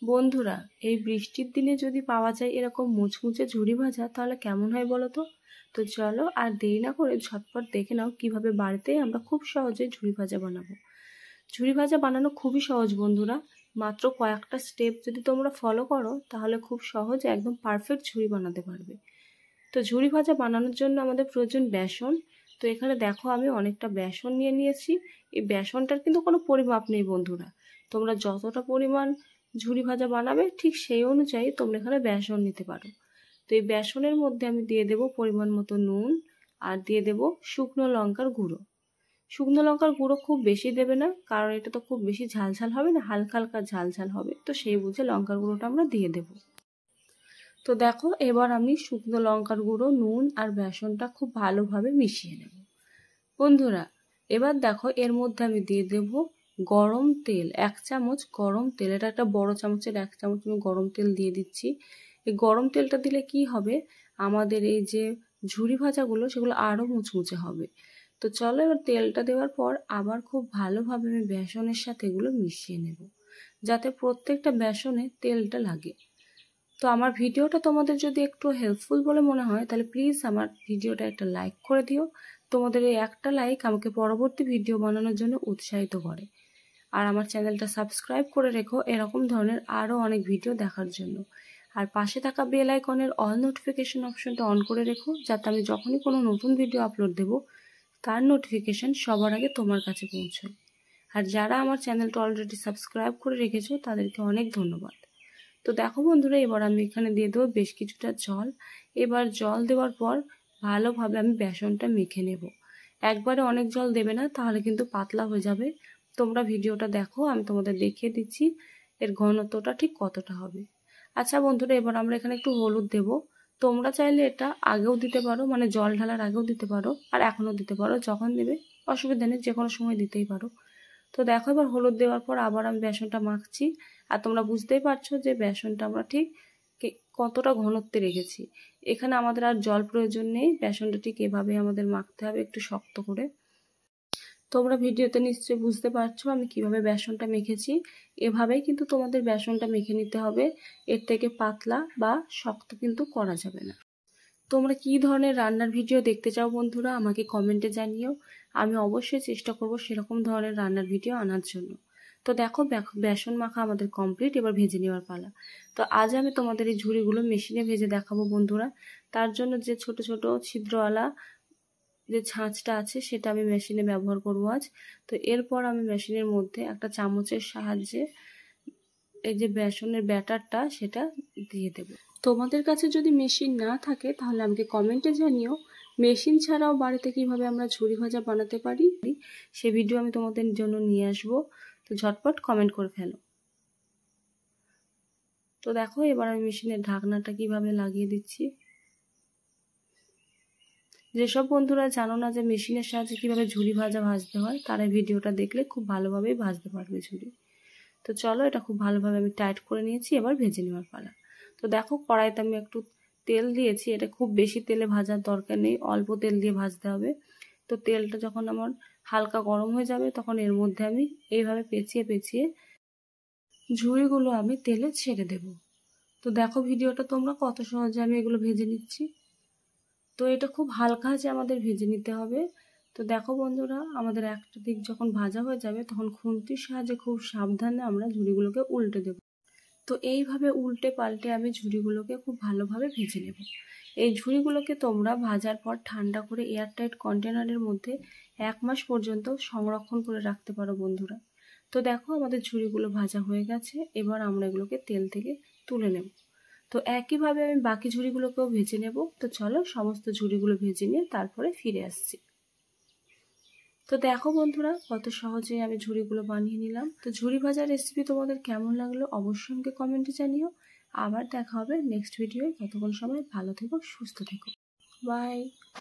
বন্ধুরা, এই বৃষ্টির দিনে যদি পাওয়া যায় এরকম মুচমুচে ঝুরি ভাজা তাহলে কেমন হয় বলো তো। তো চলো আর দেরি না করে ঝটপট দেখে নাও কিভাবে বাড়িতে আমরা খুব সহজে ঝুরি ভাজা বানাবো। ঝুরি ভাজা বানানো খুবই সহজ বন্ধুরা, মাত্র কয়েকটা স্টেপ যদি তোমরা ফলো করো তাহলে খুব সহজে একদম পারফেক্ট ঝুরি বানাতে পারবে। তো ঝুরি ভাজা বানানোর জন্য আমাদের প্রয়োজন বেসন। তো এখানে দেখো আমি অনেকটা বেসন নিয়ে নিয়েছি। এই বেসনটার কিন্তু কোনো পরিমাপ নেই বন্ধুরা, তোমরা যতটা পরিমাণ ঝুরি ভাজা বানাবে ঠিক সেই অনুযায়ী তোমরা এখানে বেসন নিতে পারো। তো এই বেসনের মধ্যে আমি দিয়ে দেব পরিমাণ মতো নুন আর দিয়ে দেব শুকনো লঙ্কার গুঁড়ো। শুকনো লঙ্কার গুঁড়ো খুব বেশি দেবে না, কারণ এটা তো খুব বেশি ঝাল ঝাল হবে না, হালকা হালকা ঝাল ঝাল হবে, তো সেই বুঝে লঙ্কার গুঁড়োটা আমরা দিয়ে দেব। তো দেখো এবার আমি শুকনো লঙ্কার গুঁড়ো, নুন আর বেসনটা খুব ভালোভাবে মিশিয়ে নেব। বন্ধুরা এবার দেখো এর মধ্যে আমি দিয়ে দেব গরম তেল, 1 চামচ গরম তেল। এটা একটা বড় চামচের 1 চামচ আমি গরম তেল দিয়ে দিচ্ছি। এই গরম তেলটা দিলে কি হবে, আমাদের এই যে ঝুরি ভাজাগুলো সেগুলো আরও মুচমুচে হবে। তো চলো এবার তেলটা দেওয়ার পর আবার খুব ভালোভাবে আমি বেসনের সাথে এগুলো মিশিয়ে নেব, যাতে প্রত্যেকটা বেসনে তেলটা লাগে। তো আমার ভিডিওটা তোমাদের যদি একটু হেল্পফুল বলে মনে হয় তাহলে প্লিজ আমার ভিডিওটা একটা লাইক করে দিও। তোমাদের এই একটা লাইক আমাকে পরবর্তী ভিডিও বানানোর জন্য উৎসাহিত করে। আর আমার চ্যানেলটা সাবস্ক্রাইব করে রেখো এরকম ধরনের আরও অনেক ভিডিও দেখার জন্য। আর পাশে থাকা বেল আইকনের অল নোটিফিকেশন অপশনটা অন করে রেখো, যাতে আমি যখনই কোনো নতুন ভিডিও আপলোড দেব তার নোটিফিকেশন সবার আগে তোমার কাছে পৌঁছয়। আর যারা আমার চ্যানেলটা অলরেডি সাবস্ক্রাইব করে রেখেছো তাদেরকে অনেক ধন্যবাদ। তো দেখো বন্ধুরা এবার আমি এখানে দিয়ে দেবো বেশ কিছুটা জল। এবার জল দেওয়ার পর ভালোভাবে আমি বেসনটা মেখে নেব। একবারে অনেক জল দেবে না, তাহলে কিন্তু পাতলা হয়ে যাবে। তোমরা ভিডিওটা দেখো, আমি তোমাদের দেখিয়ে দিচ্ছি এর ঘনত্বটা ঠিক কতটা হবে। আচ্ছা বন্ধুরা এবার আমরা এখানে একটু হলুদ দেব। তোমরা চাইলে এটা আগেও দিতে পারো, মানে জল ঢালার আগেও দিতে পারো, আর এখনও দিতে পারো, যখন দেবে অসুবিধা নেই, যে কোনো সময় দিতেই পারো। তো দেখো এবার হলুদ দেওয়ার পর আবার আমি বেসনটা মাখছি। আর তোমরা বুঝতেই পারছো যে বেসনটা আমরা ঠিক কতটা ঘনত্বে রেখেছি। এখানে আমাদের আর জল প্রয়োজন নেই, বেসনটা ঠিক এভাবে আমাদের মাখতে হবে একটু শক্ত করে। তোমরা ভিডিওতে নিশ্চয়ই বুঝতে পারছো আমি কিভাবে বেসনটা মেখেছি। এভাবেই কিন্তু তোমাদের বেসনটা মেখে নিতে হবে, এর থেকে পাতলা বা শক্ত কিন্তু করা যাবে না। তোমরা কি ধরনের রান্নার ভিডিও দেখতে চাও বন্ধুরা আমাকে কমেন্টে জানিও, আমি অবশ্যই চেষ্টা করব সেরকম ধরনের রান্নার ভিডিও আনার জন্য। তো দেখো বেসন মাখা আমাদের কমপ্লিট, এবার ভেজে নেওয়ার পালা। তো আজ আমি তোমাদের এই ঝুড়িগুলো মেশিনে ভেজে দেখাবো বন্ধুরা। তার জন্য যে ছোট ছোট ছিদ্রওয়ালা যে ছাঁচটা আছে সেটা আমি মেশিনে ব্যবহার করব আজ। তো এরপর আমি মেশিনের মধ্যে একটা চামচের সাহায্যে এই যে বেসনের ব্যাটারটা সেটা দিয়ে দেব। তোমাদের কাছে যদি মেশিন না থাকে তাহলে আমাকে কমেন্টে জানিও মেশিন ছাড়াও বাড়িতে কিভাবে আমরা ঝুরি ভাজা বানাতে পারি, সে ভিডিও আমি তোমাদের জন্য নিয়ে আসব। তো ঝটপট কমেন্ট করে ফেলো। তো দেখো এবার আমি মেশিনের ঢাকনাটা কিভাবে লাগিয়ে দিচ্ছি। যেসব বন্ধুরা জানো না যে মেশিনের সাহায্যে কিভাবে ঝুরি ভাজা ভাজতে হয়, তারা ভিডিওটা দেখলে খুব ভালোভাবেই ভাজতে পারবে ঝুরি। তো চলো এটা খুব ভালোভাবে আমি টাইট করে নিয়েছি, এবার ভেজে নেওয়ার পালা। তো দেখো কড়াইতে আমি একটু তেল দিয়েছি, এটা খুব বেশি তেলে ভাজার দরকার নেই, অল্প তেল দিয়ে ভাজতে হবে। তো তেলটা যখন আমার হালকা গরম হয়ে যাবে তখন এর মধ্যে আমি এইভাবে পেঁচিয়ে পেঁচিয়ে ঝুড়িগুলো আমি তেলে ছেড়ে দেব। তো দেখো ভিডিওটা তোমরা কত সহজে আমি এগুলো ভেজে নিচ্ছি। তো এটা খুব হালকা আছে আমাদের ভেজে নিতে হবে। তো দেখো বন্ধুরা আমাদের একটা দিক যখন ভাজা হয়ে যাবে তখন খুন্তির সাহায্যে খুব সাবধানে আমরা ঝুড়িগুলোকে উল্টে দেব। তো এইভাবে উল্টে পাল্টে আমি ঝুড়িগুলোকে খুব ভালোভাবে ভেজে নেব। এই ঝুড়িগুলোকে তোমরা ভাজার পর ঠান্ডা করে এয়ারটাইট কন্টেনারের মধ্যে 1 মাস পর্যন্ত সংরক্ষণ করে রাখতে পারো বন্ধুরা। তো দেখো আমাদের ঝুড়িগুলো ভাজা হয়ে গেছে, এবার আমরা এগুলোকে তেল থেকে তুলে নেব। তো একইভাবে আমি বাকি ঝুড়িগুলোকেও ভেজে নেব। তো চলো সমস্ত ঝুড়িগুলো ভেজে নিয়ে তারপরে ফিরে আসছি। তো দেখো বন্ধুরা কত সহজে আমি ঝুড়িগুলো বানিয়ে নিলাম। তো ঝুড়ি ভাজার রেসিপি তোমাদের কেমন লাগলো অবশ্যই আমাকে কমেন্টে জানিও। আবার দেখা হবে নেক্সট ভিডিওয়ে। ততক্ষণ সবাই ভালো থেকো, সুস্থ থেকো, বাই।